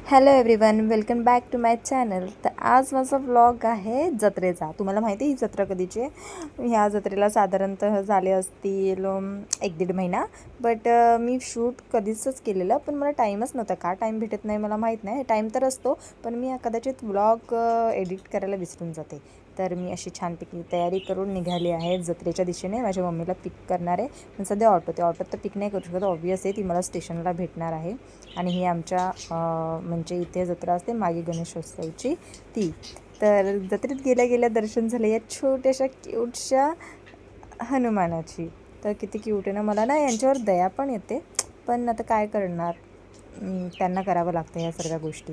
Hello everyone, welcome back to my channel. तर आज माझा व्लॉग आहे जत्रेचा. तुम्हाला माहिती आहे ही जत्रा कधीची आहे? ह्या जत्रेला साधारणतः झाले असतील 1-1.5 महिना. बट मी शूट कधीच केलेलं, पण मला टाईमच नव्हता. का टाईम भेटत नाही मला माहीत नाही. टाईम तर असतो, पण मी कदाचित व्लॉग एडिट करायला विसरून जाते. तर मी अशी छानपैकी तयारी करून निघाली आहे जत्रेच्या दिशेने. माझ्या मम्मीला पिक करणार आहे, पण सध्या ऑटोत तर पिक नाही करू शकत. ऑब्वियस आहे, ती मला स्टेशनला भेटणार आहे. आणि ही आमच्या म्हणजे इथे जत्रा असते मागे गणेशोत्सवची ती. तर जत्रेत गेल्या गेल्या दर्शन झाले या छोट्याशा क्यूटशा हनुमानाची. तर किती क्यूट आहे ना. मला ना यांच्यावर दया पण येते, पण आता काय करणार, त्यांना करावं लागतं ह्या सर्व गोष्टी.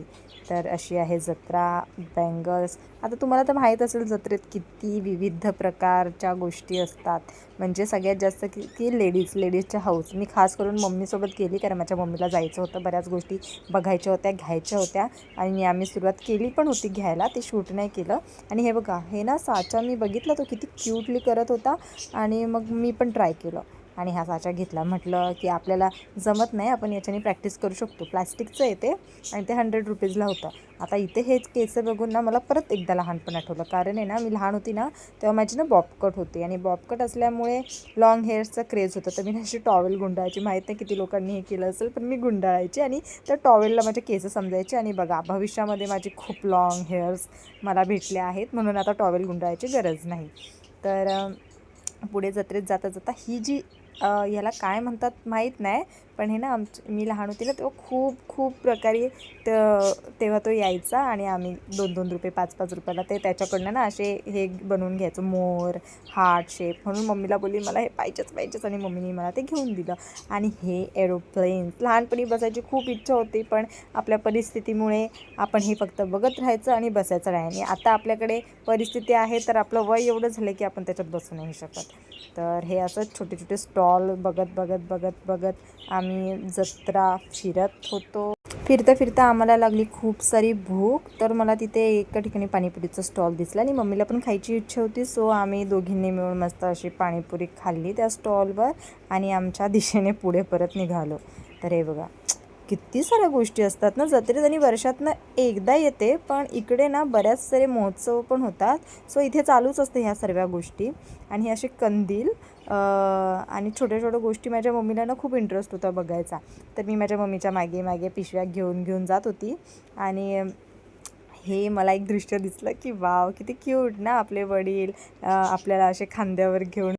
तर अशी आहे जत्रा. बँगल्स, आता तुम्हाला तर माहीत असेल जत्रेत किती विविध प्रकारच्या गोष्टी असतात. म्हणजे सगळ्यात जास्त की लेडीजच्या हाऊस. मी खास करून मम्मीसोबत गेली, कारण माझ्या मम्मीला जायचं होतं, बऱ्याच गोष्टी बघायच्या होत्या, घ्यायच्या होत्या. आणि आम्ही सुरुवात केली पण होती घ्यायला, ते शूट नाही केलं. आणि हे बघा, हे ना साचा मी बघितला, तो किती क्यूटली करत होता. आणि मग मी पण ट्राय केलं आणि हा साचा घेतला. म्हटलं की आपल्याला जमत नाही, आपण याच्याने प्रॅक्टिस करू शकतो. प्लॅस्टिकचं येते आणि ते 100 रुपीजला होतं. आता इथे हेच केस बघून ना मला परत एकदा लहानपण आठवलं. कारण आहे ना, मी लहान होती ना तेव्हा माझी ना बॉबकट होती, आणि बॉबकट असल्यामुळे लॉंग हेअर्सचा क्रेज होता. तर मी अशी टॉवेल गुंडाळायची. माहीत नाही किती लोकांनी हे केलं असेल, पण मी गुंडाळायची आणि त्या टॉवेलला माझे केस समजायचे. आणि बघा, भविष्यामध्ये माझे खूप लॉंग हेअर्स मला भेटले आहेत, म्हणून आता टॉवेल गुंडाळायची गरज नाही. तर पुढे जत्रेत जाता जाता ही जी याला काय म्हणतात माहीत नाही, पण हे ना मी लहान होती ना तेव्हा खूप खूप प्रकारे तेव्हा तो यायचा. आणि आम्ही 2-2 रुपये 5-5 रुपयाला ते त्याच्याकडनं ना असे हे बनवून घ्यायचं, मोर हार्ट शेप. म्हणून मम्मीला बोलली मला हे पाहिजेच, आणि मम्मीने मला ते घेऊन दिलं. आणि हे एरोप्लेन्स लहानपणी बसायची खूप इच्छा होती, पण आपल्या परिस्थितीमुळे आपण हे फक्त बघत राहायचं आणि बसायचं नाही. आणि आता आपल्याकडे परिस्थिती आहे, तर आपलं वय एवढं झालं की आपण त्याच्यात बसू नाही शकत. तर हे असं छोटे छोटे स्टॉल बघत आम्ही जत्रा फिरत होतो. फिरता आम्हाला लागली खूप सारी भूक. तर मला तिथे एका ठिकाणी पाणीपुरीचा स्टॉल दिसला आणि मम्मीला पण खायची इच्छा होती. सो आम्ही दोघींनी मिळून मस्त अशी पाणीपुरी खाल्ली त्या स्टॉलवर आणि आमच्या दिशेने पुढे परत निघालो. तर हे बघा, किती साऱ्या गोष्टी असतात ना जत्रेत, आणि वर्षातनं एकदा येते, पण इकडे ना बऱ्याच सारे महोत्सव पण होतात. सो इथे चालूच असते ह्या सर्व गोष्टी. आणि हे असे कंदील आणि छोट्या छोट्या गोष्टी माझ्या मम्मीला ना खूप इंटरेस्ट होता बघायचा. तर मी माझ्या मम्मीच्या मागे मागे पिशव्या घेऊन जात होती. आणि हे मला एक दृश्य दिसलं की वाव, किती क्यूट ना, आपले वडील आपल्याला असे खांद्यावर घेऊन